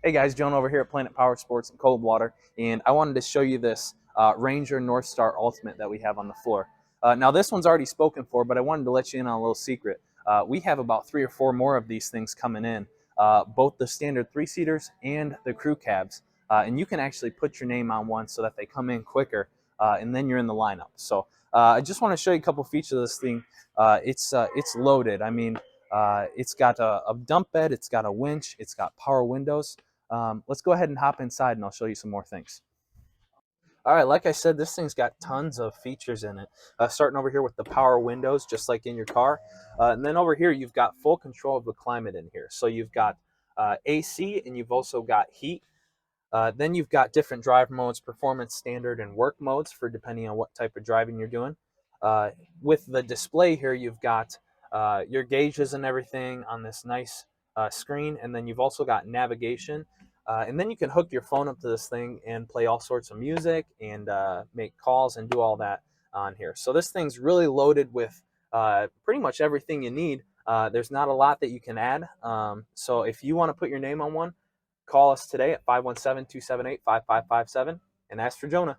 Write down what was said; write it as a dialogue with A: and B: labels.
A: Hey guys, Joan over here at Planet Power Sports in Coldwater, and I wanted to show you this Ranger Northstar Ultimate that we have on the floor. Now this one's already spoken for, but I wanted to let you in on a little secret. We have about 3 or 4 more of these things coming in, both the standard 3-seaters and the crew cabs, and you can actually put your name on one so that they come in quicker, and then you're in the lineup. So I just want to show you a couple features of this thing. It's loaded. I mean, it's got a dump bed, it's got a winch, it's got power windows. Let's go ahead and hop inside and I'll show you some more things. All right, like I said, this thing's got tons of features in it. Starting over here with the power windows, just like in your car. And then over here, you've got full control of the climate in here. So you've got AC and you've also got heat. Then you've got different drive modes, performance, standard, and work modes for depending on what type of driving you're doing. Uh, with the display here, you've got your gauges and everything on this nice screen, and then you've also got navigation. And then you can hook your phone up to this thing and play all sorts of music and make calls and do all that on here. So this thing's really loaded with pretty much everything you need. There's not a lot that you can add. So if you want to put your name on one, call us today at 517-278-5557 and ask for Jonah.